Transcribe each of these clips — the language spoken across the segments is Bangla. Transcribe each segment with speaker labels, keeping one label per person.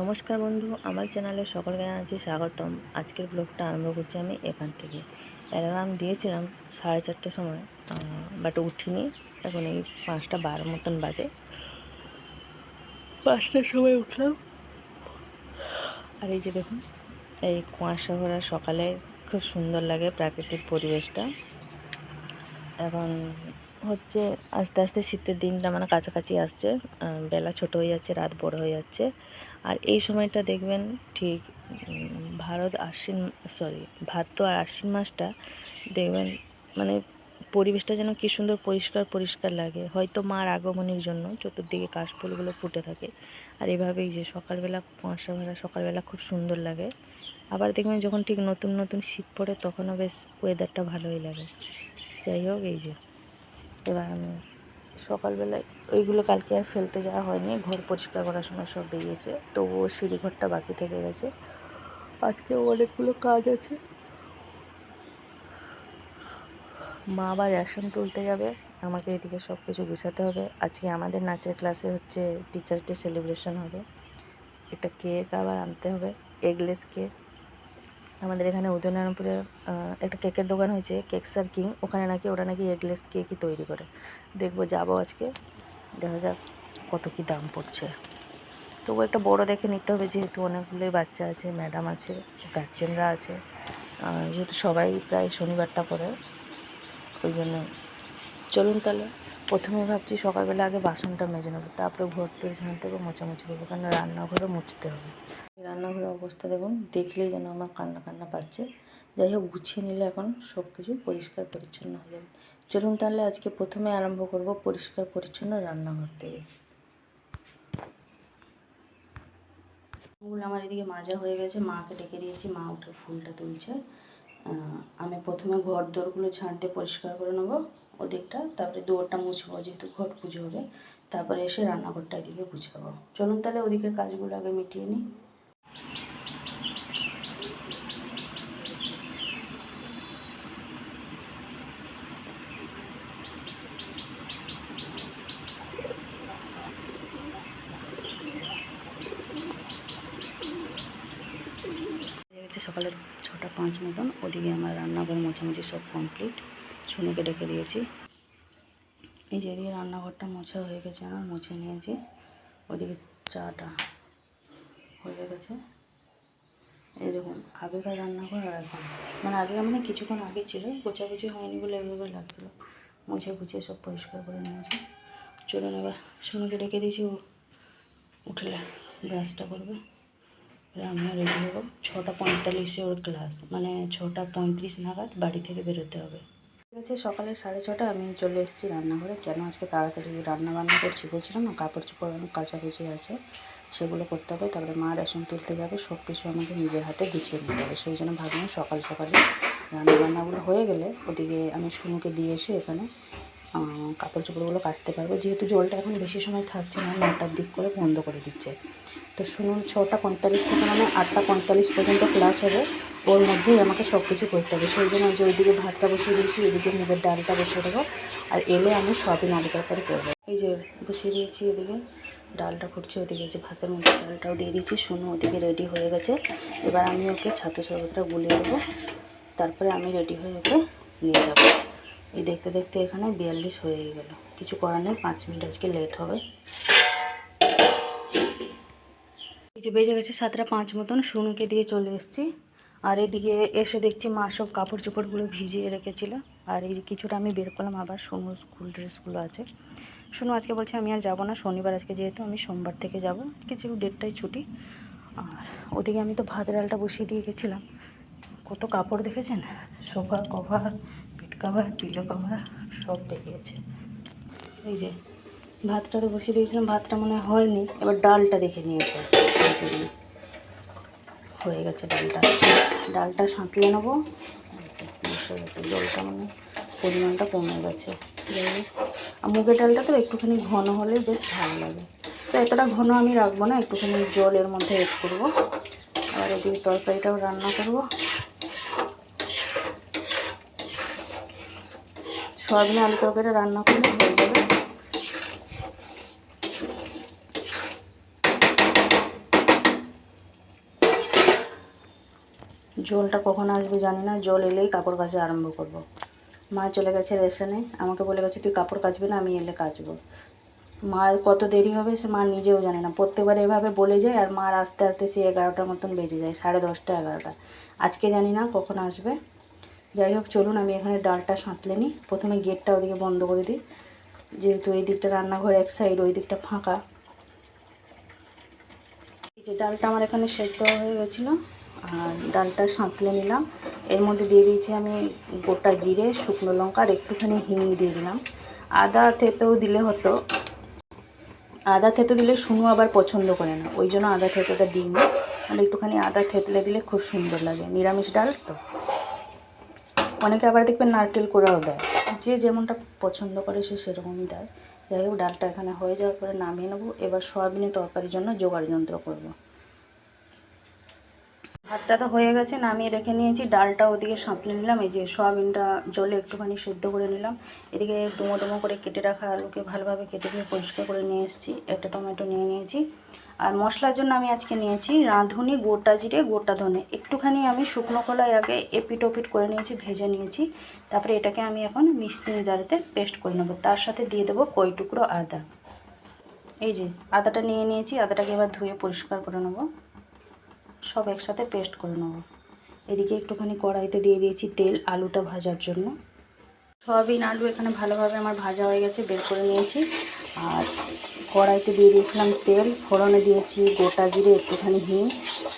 Speaker 1: নমস্কার বন্ধু, আমার চ্যানেলে সকলকে জানাচ্ছি স্বাগতম। আজকের ব্লগটা আরম্ভ করছি আমি এখান থেকে। অ্যালার্ম দিয়েছিলাম 4:30টার সময়, বাট উঠিনি। এখন এই 5:12 মতন বাজে। 5টার সময় উঠলাম। আর এই যে দেখুন, এই কুয়াশা ভরা সকালে খুব সুন্দর লাগে প্রাকৃতিক পরিবেশটা। এখন হচ্ছে আস্তে আস্তে শীতের দিনটা মানে কাছাকাছি আসছে। বেলা ছোট হয়ে যাচ্ছে, রাত বড় হয়ে যাচ্ছে। আর এই সময়টা দেখবেন ঠিক ভাদ্র আর আশ্বিন মাসটা দেখবেন মানে পরিবেশটা যেন কী সুন্দর পরিষ্কার পরিষ্কার লাগে। হয়তো মার আগমনের জন্য চতুর্দিকে কাশফুলগুলো ফুটে থাকে। আর এভাবেই যে সকালবেলা কুয়াশা ভরা সকালবেলা খুব সুন্দর লাগে। আবার দেখবেন যখন ঠিক নতুন নতুন শীত পড়ে তখনও বেশ ওয়েদারটা ভালোই লাগে। যাই হোক, এই যে এবার আমি সকালবেলায় ওইগুলো কালকে আর ফেলতে যাওয়া হয়নি, ঘর পরিষ্কার করার সময় সব বেরিয়েছে, তবুও সিঁড়িঘরটা বাকি থেকে গেছে। আজকে অনেকগুলো কাজ আছে। মা আবার রেশন তুলতে যাবে, আমাকে এদিকে সব কিছু গুছাতে হবে। আজকে আমাদের নাচের ক্লাসে হচ্ছে টিচার্স ডে সেলিব্রেশন হবে। একটা কেক আবার আনতে হবে, এগলেস কেক। আমাদের এখানে উদয়নারায়ণপুরে একটা কেকের দোকান হয়েছে, কেকসার কিং। ওখানে নাকি ওরা নাকি এগলেস কেকই তৈরি করে। দেখবো, যাবো আজকে, দেখা যাক কত কী দাম পড়ছে। তবু একটা বড় দেখে নিতে হবে, যেহেতু অনেকগুলোই বাচ্চা আছে, ম্যাডাম আছে, গার্জেনরা আছে। যেহেতু সবাই প্রায় শনিবারটা করে, ওই জন্য চলুন তাহলে। প্রথমে ভাবছি সকালবেলা আগে বাসনটা মেজে নেবো, তারপরে ঘর টর ঝাঁট দেবো, মোছামুছি করবো, কারণ রান্নাঘরও মুছতে হবে। রান্নাঘরের অবস্থা দেখুন, দেখলেই যেন আমার কান্না কান্না পাচ্ছে। যাই হোক, গুছিয়ে নিলে এখন সব কিছু পরিষ্কার পরিচ্ছন্ন হয়ে যাবে। চলুন তাহলে আজকে প্রথমে আরম্ভ করব পরিষ্কার পরিচ্ছন্ন রান্নাঘর থেকে। ফুল আমার এদিকে মাজা হয়ে গেছে, মাকে ডেকে দিয়েছি, মা উঠে ফুলটা তুলছে। আমি প্রথমে ঘর দোরগুলো ঝাঁট দিয়ে পরিষ্কার করে নেবো ওদিকটা, তারপরে দুয়ারটা মুছবো, যেহেতু ঘট পুজো হবে। তারপরে এসে রান্নাঘরটা এদিকে গুছাবো। চলুন তাহলে ওদিকের কাজগুলো আগে মিটিয়ে নিই। সকালে 6:05 মতন, ওদিকে আমার রান্নাঘর মোছামুছি সব কমপ্লিট। শুনেকে ডেকে দিয়েছি। এই যে এদিকে রান্নাঘরটা মোছা হয়ে গেছে, আমার মুছে নিয়েছি। ওদিকে চাটা হয়ে গেছে। এই দেখুন, আগেকার রান্নাঘর আর এখন, মানে আগে মানে কিছুক্ষণ আগে ছিল, গোছাগুছি হয়নি বলে এভাবে লাগছিলো। মুছে গুছিয়ে সব পরিষ্কার করে নিয়েছি। চলুন এবার শুনেকে ডেকে দিয়েছি, উঠলে ব্রাশটা করবে, আমিও রেডি হবো। 6:45-এ ওর ক্লাস, মানে 6:35 নাগাদ বাড়ি থেকে বেরোতে হবে। ঠিক আছে, সকালে 6:30 আমি চলে এসেছি রান্নাঘরে। কেন আজকে তাড়াতাড়ি রান্না করছি বলছিলাম না, কাপড় চোপড় কাচাকুচি আছে, সেগুলো করতে হবে। তারপরে মা রেশন তুলতে যাবে, সব কিছু আমাকে নিজের হাতে গুছিয়ে নিতে হবে। সেই জন্য ভাবলাম সকাল সকালে রান্নাবান্নাগুলো হয়ে গেলে ওদিকে আমি শুনুকে দিয়ে এসে এখানে কাপড় চোপড়গুলো কাচতে পারবো। যেহেতু জলটা এখন বেশি সময় থাকছে না, 9টার দিক করে বন্ধ করে দিচ্ছে। তো শুনুন, 6:45 থেকে মানে 8:45 পর্যন্ত ক্লাস হবে। ওর মধ্যেই আমাকে সব কিছু করতে হবে। সেই জন্য যে ওইদিকে ভাতটা বসিয়ে দিয়েছি, এদিকে মুগের ডালটা বসিয়ে দেবো। আর এলে আমি সবই নাড়ি তরকারি করবো। এই যে বসিয়ে দিয়েছি, এদিকে ডালটা ফুটছে, ওদিকে যে ভাতের মধ্যে চালটাও দিয়ে দিয়েছি। শুনু ওদিকে রেডি হয়ে গেছে। এবার আমি ওকে ছাতু শরবতটা গুলিয়ে দেবো, তারপরে আমি রেডি হয়ে ওকে নিয়ে যাবো। এই দেখতে দেখতে এখানে 42 হয়ে গেল। কিছু করার নেই, 5 মিনিট আজকে লেট হবে। এই যে বেজে গেছে 7:05 মতন, শুনুকে দিয়ে চলে এসেছি। আর এদিকে এসে দেখছি মা সব কাপড় চোপড়গুলো ভিজিয়ে রেখেছিল। আর এই যে কিছুটা আমি বের করলাম, আবার শুনুর স্কুল ড্রেসগুলো আছে। শুনু আজকে বলছে আমি আর যাবো না, শনিবার আজকে, যেহেতু আমি সোমবার থেকে যাব, কিছু ডেটটাই ছুটি। আর ওদিকে আমি তো ভাত ডালটা বসিয়ে দিয়ে গেছিলাম। কত কাপড় দেখেছেন, sofa cover, bed cover, pillow cover সব বেরিয়েছে। এই যে ভাতটা তো বসিয়ে দিয়েছিলাম, ভাতটা মনে হয়নি, এবার ডালটা দেখে নিয়েছে। হয়ে গেছে ডালটা সাঁতলে নেবো। বসে গেছে, জলটা মানে পরিমাণটা কমে গেছে। আর মুগের ডালটা তো একটুখানি ঘন হলে বেশ ভালো লাগে। তো এতটা ঘন আমি রাখবো না, একটুখানি জলের মধ্যে এড করবো। আর এদিকে তরকারিটাও রান্না করবো। সয়াবিন আলু তরকারিটা রান্না করলে হয়ে যাবে। জলটা কখন আসবে জানি না, জল এলেই কাপড় কাচা আরম্ভ করব। মা চলে গেছে রেশনে, আমাকে বলে গেছে তুই কাপড় কাচবি না, আমি এলে কাচবো। মার কত দেরি হবে সে মা নিজেও জানে না, প্রত্যেকবার এভাবে বলে যায় আর মার আস্তে আস্তে সে 11টার মতন বেজে যায়, 10:30 11টা। আজকে জানি না কখন আসবে। যাই হোক চলুন আমি এখানে ডালটা সাঁতলে নিই। প্রথমে গেটটা ওদিকে বন্ধ করে দিই, যেহেতু এই দিকটা রান্নাঘর এক সাইড, ওই দিকটা ফাঁকা। এই যে ডালটা আমার এখানে সেদ্ধ হয়ে গেছিলো, আর ডালটা সাঁতলে নিলাম। এর মধ্যে দিয়ে দিয়েছি আমি গোটা জিরে, শুকনো লঙ্কা আর একটুখানি হিং দিয়ে দিলাম। আদা থেতেও দিলে হতো, আদা থেতো দিলে শুনু আবার পছন্দ করে না, ওই জন্য আদা থেতোটা দিইনি। মানে একটুখানি আদা থেতলে দিলে খুব সুন্দর লাগে, নিরামিষ ডাল তো। অনেকে আবার দেখবেন নারকেল কোড়াও দেয়, যে যেমনটা পছন্দ করে সে সেরকমই দেয়। যাই হোক ডালটা এখানে হয়ে যাওয়ার পরে নামিয়ে নেবো। এবার সয়াবিনের তরকারির জন্য জোগাড় যন্ত্র করব। ভাতটা তো হয়ে গেছে, নামিয়ে রেখে নিয়েছি। ডালটা ওদিকে সাঁতলে নিলাম। এই যে সয়াবিনটা জলে একটুখানি সেদ্ধ করে নিলাম। এদিকে ডুমো ডুমো করে কেটে রাখা আলুকে ভালোভাবে কেটে দিয়ে পরিষ্কার করে নিয়ে এসেছি। একটা টমেটো নিয়ে নিয়েছি। আর মশলার জন্য আমি আজকে নিয়েছি রাঁধুনি, গোটা জিরে, গোটা ধনে, একটুখানি আমি শুকনো কলাই আগে এপিট ওপিট করে নিয়েছি, ভেজে নিয়েছি। তারপরে এটাকে আমি এখন মিক্সিং জারেতে পেস্ট করে নেবো। তার সাথে দিয়ে দেবো কই টুকরো আদা। এই যে আদাটা নিয়ে নিয়েছি, আদাটাকে এবার ধুয়ে পরিষ্কার করে নেবো, সব একসাথে পেস্ট করে নেব। এদিকে একটুখানি কড়াইতে দিয়ে দিয়েছি তেল আলুটা ভাজার জন্য। সয়াবিন আলু এখানে ভালোভাবে আমার ভাজা হয়ে গেছে, বের করে নিয়েছি। আর কড়াইতে দিয়ে দিয়েছিলাম তেল, ফোড়নে দিয়েছি গোটা জিরে, একটুখানি হিং,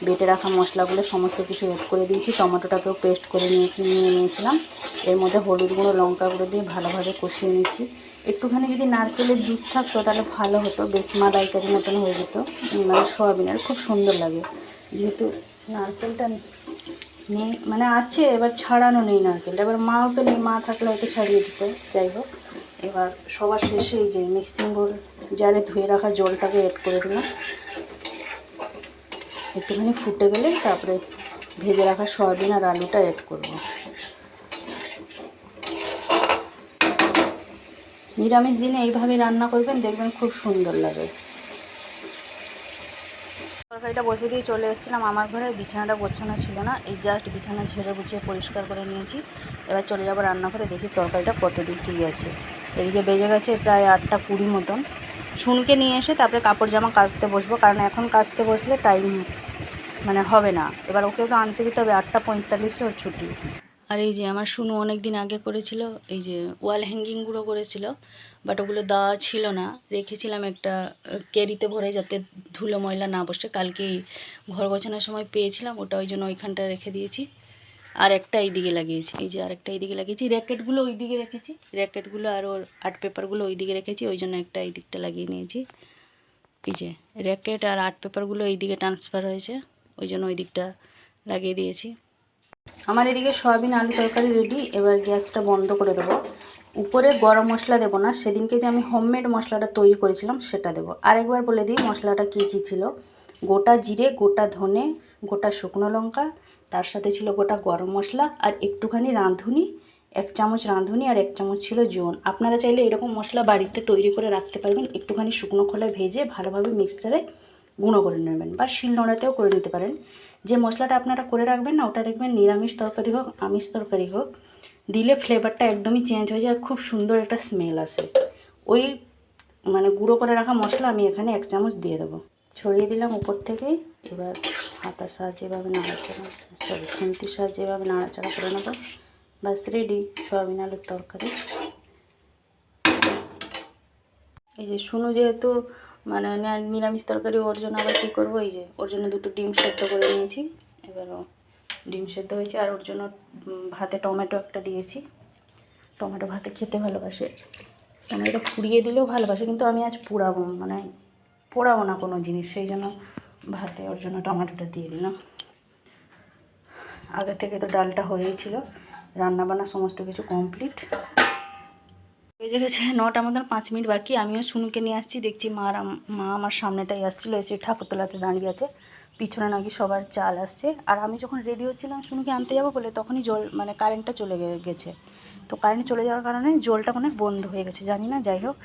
Speaker 1: বেটে রাখা মশলাগুলো সমস্ত কিছু অ্যাড করে দিয়েছি। টমেটোটাকেও পেস্ট করে নিয়ে নিয়েছিলাম। এর মধ্যে হলুদ গুঁড়ো, লঙ্কা গুঁড়ো দিয়ে ভালোভাবে কষিয়ে নিচ্ছি। একটুখানি যদি নারকেলের দুধ থাকতো তাহলে ভালো হতো, বেশ মালাইকারি মতন হয়ে যেত। মানে সয়াবিনের খুব সুন্দর লাগে, যেহেতু নারকেলটা নেই, মানে আছে, এবার ছাড়ানো নেই নারকেলটা। এবার মাও তো নেই, মা থাকলে হয়তো ছাড়িয়ে দিত। যাই হোক এবার সবার শেষে এই যে মিক্সিং বোল জারে ধুয়ে রাখা জলটাকে অ্যাড করে দিলাম। একটুখানি ফুটে গেলে তারপরে ভেজে রাখা সয়াবিন আর আলুটা অ্যাড করব। নিরামিষ দিনে এইভাবে রান্না করবেন, দেখবেন খুব সুন্দর লাগে। তরকারিটা বসে দিয়ে চলে এসেছিলাম আমার ঘরে। বিছানাটা গোছানো ছিল না, এই জাস্ট বিছানা ঝেড়ে গুছিয়ে পরিষ্কার করে নিয়েছি। এবার চলে যাবো রান্নাঘরে, দেখি তরকারিটা কত দূর কী আছে। এদিকে বেজে গেছে প্রায় 8টা 20 মতন। শুনকে নিয়ে এসে তারপরে কাপড় জামা কাচতে বসবো, কারণ এখন কাচতে বসলে টাইম মানে হবে না। এবার ওকে তো আনতে যেতে হবে, 8টা 45-এ ওর ছুটি। আর এই যে আমার শুনু অনেক দিন আগে করেছিল, এই যে ওয়াল হ্যাঙ্গিংগুলো করেছিল, বাট ওগুলো দেওয়া ছিল না, রেখেছিলাম একটা ক্যারিতে ভরে, যাতে ধুলো ময়লা না বসে। কালকেই ঘর গোছানোর সময় পেয়েছিলাম ওটা, ওই জন্য ওইখানটা রেখে দিয়েছি। আর একটা এইদিকে লাগিয়েছি, এই যে আরেকটা এইদিকে লাগিয়েছি। র্যাকেটগুলো ওই দিকে রেখেছি, র্যাকেটগুলো আর ওর আর্ট পেপারগুলো ওই দিকে রেখেছি, ওই জন্য একটা এই দিকটা লাগিয়ে নিয়েছি। এই যে র্যাকেট আর আর্ট পেপারগুলো এই দিকে ট্রান্সফার হয়েছে, ওই জন্য ওই দিকটা লাগিয়ে দিয়েছি। আমার এদিকে সয়াবিন আলু তরকারি রেডি। এবার গ্যাসটা বন্ধ করে দেবো। উপরে গরম মশলা দেবো না, সেদিনকে যে আমি হোমমেড মশলাটা তৈরি করেছিলাম সেটা দেবো। আরেকবার বলে দিই মশলাটা কী কী ছিল। গোটা জিরে, গোটা ধনে, গোটা শুকনো লঙ্কা, তার সাথে ছিল গোটা গরম মশলা আর একটুখানি রাঁধুনি, 1 চামচ রাঁধুনি আর 1 চামচ ছিল জোন। আপনারা চাইলে এরকম মশলা বাড়িতে তৈরি করে রাখতে পারবেন। একটুখানি শুকনো খোলায় ভেজে ভালোভাবে মিক্সচারে গুঁড়ো করে নেবেন, বা শিলনোড়াতেও করে নিতে পারেন। যে মশলাটা আপনারা করে রাখবেন না, ওটা দেখবেন নিরামিষ তরকারি হোক আমিষ তরকারি হোক দিলে ফ্লেভারটা একদমই চেঞ্জ হয়ে যায়, আর খুব সুন্দর একটা স্মেল আসে। ওই মানে গুঁড়ো করে রাখা মশলা আমি এখানে 1 চামচ দিয়ে দেবো, ছড়িয়ে দিলাম উপর থেকেই। এবার হাতার সাহায্যে এভাবে নাড়াচাড়া, খুন্তির সাহায্যে এভাবে নাড়াচাড়া করে নেবো। বাস রেডি সয়াবিন আলুর তরকারি। এই যে শুনু যেহেতু মানে নিরামিষ তরকারি, ওর জন্য আবার কী করবো, এই যে ওর জন্য 2টো ডিম সেদ্ধ করে নিয়েছি। এবারও ডিম সেদ্ধ হয়েছে, আর ওর জন্য ভাতে টমেটো একটা দিয়েছি। টমেটো ভাতে খেতে ভালোবাসে, টমেটো পুড়িয়ে দিলেও ভালোবাসে, কিন্তু আমি আজ পুড়াবো, মানে পোড়াবো না কোনো জিনিস, সেই জন্য ভাতে ওর জন্য টমেটোটা দিয়ে দিলাম। আগে থেকে তো ডালটা হয়েই ছিল, রান্নাবান্না সমস্ত কিছু কমপ্লিট। বেজে গেছে 9টা মতন, 5 মিনিট বাকি। আমিও শুনুকে নিয়ে আসছি, দেখছি মা আমার সামনেটাই আসছিলো, এসে ঠাকুরতলাতে দাঁড়িয়ে আছে। পিছনে নাকি সবার চাল আসছে। আর আমি যখন রেডি হচ্ছিলাম শুনুকে আনতে যাবো বলে, তখনই জল মানে কারেন্টটা চলে গেছে। তো কারেন্ট চলে যাওয়ার কারণে জলটা মানে বন্ধ হয়ে গেছে, জানি না। যাই হোক,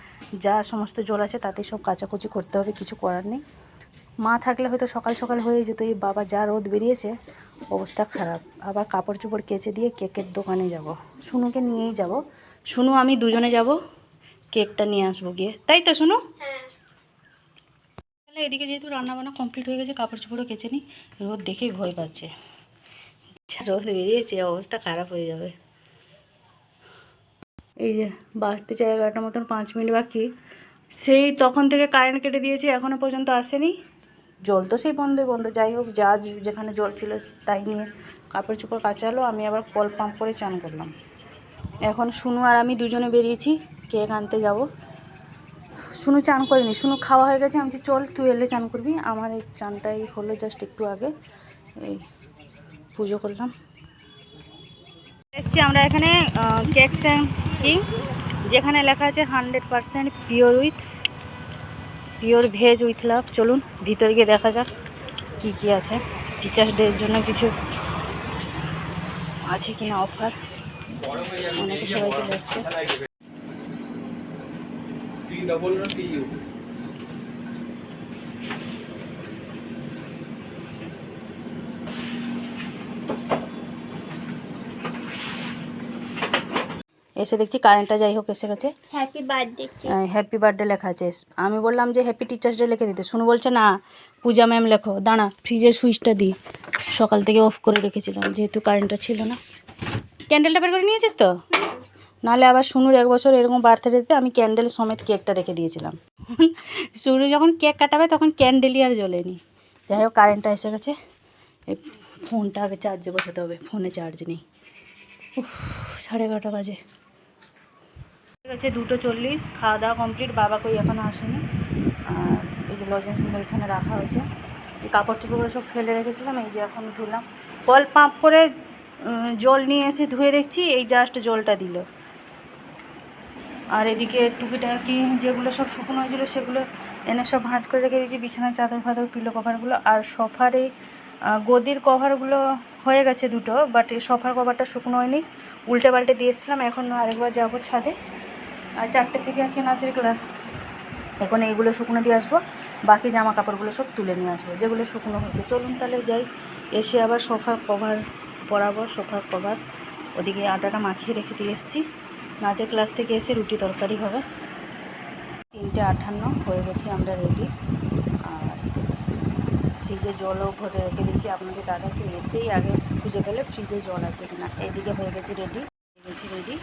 Speaker 1: যা সমস্ত জল আছে তাতেই সব কাচাকুচি করতে হবে, কিছু করার নেই। মা থাকলে হয়তো সকাল সকাল হয়ে যেত, এই বাবা যা রোদ বেরিয়েছে অবস্থা খারাপ। আবার কাপড় চোপড় কেচে দিয়ে কেকের দোকানে যাব, শুনুকে নিয়েই যাব। শুনু আমি দুজনে যাব, কেকটা নিয়ে আসবো গিয়ে, তাই তো শুনু? তাহলে এদিকে যেহেতু রান্নাবান্না কমপ্লিট হয়ে গেছে, কাপড় চোপড়ও কেচে নিই। রোদ দেখেই ভয় পাচ্ছে, রোদ বেরিয়েছে অবস্থা খারাপ হয়ে যাবে। এই যে বাজতে চাই 11টার মতন, 5 মিনিট বাকি। সেই তখন থেকে কারেন্ট কেটে দিয়েছে, এখনও পর্যন্ত আসেনি। জল তো সেই বন্ধ বন্ধ, যাই হোক যা যেখানে জল ছিল তাই নিয়ে কাপড় চোপড় কাচালো। আমি আবার কল পাম্প করে চান করলাম। এখন শুনু আর আমি দুজনে বেরিয়েছি কেক আনতে যাব। শুনু চান করিনি, শুনু খাওয়া হয়ে গেছে। আমি বলছি চল তুই এলে চান করবি। আমার এই চানটাই হলো জাস্ট একটু আগে, এই পুজো করলাম। এসছি আমরা এখানে কেকস অ্যান্ড কিং, যেখানে লেখা আছে 100% পিওর ভেজ উইথ লাভ। চলুন ভিতরে গিয়ে দেখা যাক কি কি আছে। টিচার্স ডের জন্য কিছু আছে কিনা অফার, অনেকে সবাই চলে এসছে। এসে দেখছি কারেন্টটা যাই হোক এসে গেছে। হ্যাপি বার্থডে লেখা আছে। আমি বললাম যে হ্যাপি টিচার্স ডে লিখে দিতে, শুনু বলছে না পূজা ম্যাম লেখো। দাঁড়া ফ্রিজের সুইচটা দিই, সকাল থেকে অফ করে রেখেছিলাম যেহেতু কারেন্টটা ছিল না। ক্যান্ডেলটা বের করে নিয়েছিস তো? নাহলে আবার শুনুর 1 বছর এরকম বার্থডেতে আমি ক্যান্ডেল সমেত কেকটা রেখে দিয়েছিলাম। শুনু যখন কেক কাটাবে তখন ক্যান্ডেলই আর জ্বলেনি। যাই হোক কারেন্টটা এসে গেছে, এই ফোনটা আগে চার্জে বসাতে হবে, ফোনে চার্জ নেই। 11:30 বাজে। গেছে 2:40, খাওয়া দাওয়া কমপ্লিট। বাবা কই এখনও আসেনি। আর এই যে লজেন্সগুলো এখানে রাখা হয়েছে, এই কাপড় চোপড়গুলো সব ফেলে রেখেছিলাম, এই যে এখন ধুলাম। কল পাম্প করে জল নিয়ে এসে ধুয়ে দেখছি এই জাস্ট জলটা দিল। আর এদিকে টুকিটাকি যেগুলো সব শুকনো হয়েছিল সেগুলো এনে সব ভাঁজ করে রেখে দিয়েছি, বিছানার চাদর ফাদর পিলো কভারগুলো। আর সোফারে গদির কভারগুলো হয়ে গেছে 2টো, বাট এই সোফার কভারটা শুকনো হয়নি, উল্টে পাল্টে দিয়ে এসেছিলাম। এখন আরেকবার যাবো ছাদে, আর 4টে থেকে আজকে নাচের ক্লাস। এখন এইগুলো শুকনো দিয়ে আসবো, বাকি জামা কাপড়গুলো সব তুলে নিয়ে আসবো যেগুলো শুকনো হয়েছে। চলুন তাহলে যাই, এসে আবার সোফার কভার পরাবো। সোফার কভার ওদিকে আটাটা মাখিয়ে রেখে দিয়ে এসেছি। নাচের ক্লাস থেকে এসে রুটি তরকারি হবে। 3:58 হয়ে গেছি আমরা রেডি। আর ফ্রিজে জলও ভরে রেখে দিয়েছি। আপনাদের দাদা সে এসেই আগে খুঁজে পেলে ফ্রিজে জল আছে কিনা। এদিকে হয়ে গেছি রেডি,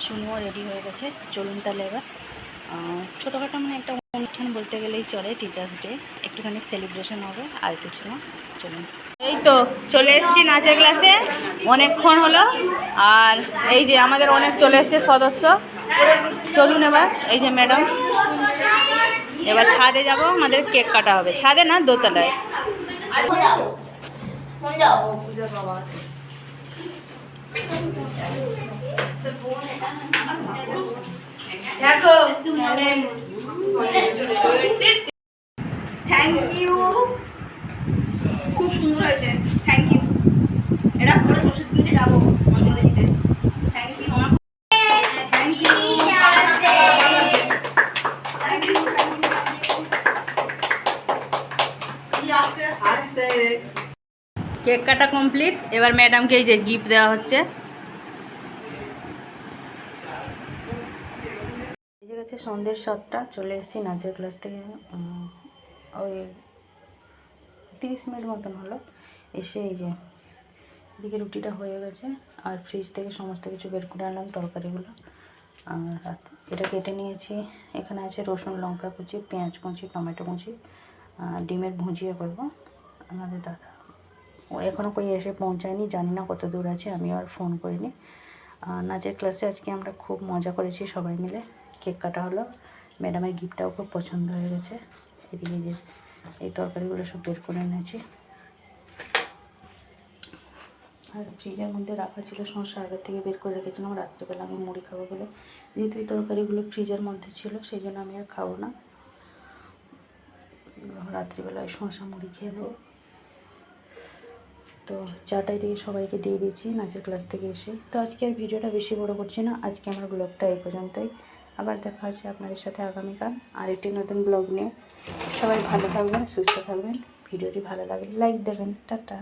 Speaker 1: শুনুও রেডি হয়ে গেছে। চলুন তাহলে এবার ছোটোখাটো মানে একটা অনুষ্ঠান বলতে গেলেই চলে, টিচার্স ডে, একটুখানি সেলিব্রেশন হবে, আর কিছু না। চলুন, এই তো চলে এসেছি নাচের ক্লাসে, অনেকক্ষণ হলো। আর এই যে আমাদের অনেক চলে এসছে সদস্য। চলুন এবার, এই যে ম্যাডাম, এবার ছাদে যাব, আমাদের কেক কাটা হবে। ছাদে না, দোতলায়।
Speaker 2: থ্যাংক ইউ, খুব সুন্দর হয়েছে, থ্যাংক ইউ। এটা পরে ওষুধ কিনতে যাবো মন্দিরে দিতে। Thank you, thank you, thank you. আস্তে
Speaker 1: কেক কাটা কমপ্লিট, এবার ম্যাডামকে এই যে গিফট দেওয়া হচ্ছে। এই যে গেছে সন্ধ্যের 7টা, চলে এসেছি নাচের ক্লাস থেকে। ওই 30 মিনিট মতন হলো এসে। এই যে এদিকে রুটিটা হয়ে গেছে, আর ফ্রিজ থেকে সমস্ত কিছু বের করে আনলাম, তরকারিগুলো। আর এটা কেটে নিয়েছি। এখানে আছে রসুন লঙ্কা কুচি, পেঁয়াজ কুচি, টমেটো কুচি, ডিমের ভুজিয়া করবো। আমাদের দাদা ও এখনও কই এসে পৌঁছায়নি, জানি না কত দূর আছে, আমি আর ফোন করিনি। নাচের ক্লাসে আজকে আমরা খুব মজা করেছি সবাই মিলে। কেক কাটা হলো, ম্যাডামের গিফটটাও খুব পছন্দ হয়ে গেছে। এদিকে যে এই তরকারিগুলো সব বের করে এনেছি, আর ফ্রিজের মধ্যে রাখা ছিল শসা, আগের থেকে বের করে রেখেছিলাম। রাত্রিবেলা আমি মুড়ি খাবো বলে, যেহেতু এই তরকারিগুলো ফ্রিজের মধ্যে ছিল সেই জন্য আমি আর খাবো না। রাত্রিবেলায় শসা মুড়ি খেয়ে নেবো। তো চাটাই দিয়ে সবাইকে দিয়ে দিয়েছি নাচের ক্লাস থেকে এসে। তো আজকে আর ভিডিওটা বেশি বড় করছি না, আজকে আমার ব্লগটা এই পর্যন্তই। আবার দেখা হচ্ছে আপনাদের সাথে আগামীকাল আরেকটি নতুন ব্লগ নিয়ে। সবাই ভালো থাকবেন, সুস্থ থাকবেন। ভিডিওটি ভালো লাগলে লাইক দেবেন। টাটা।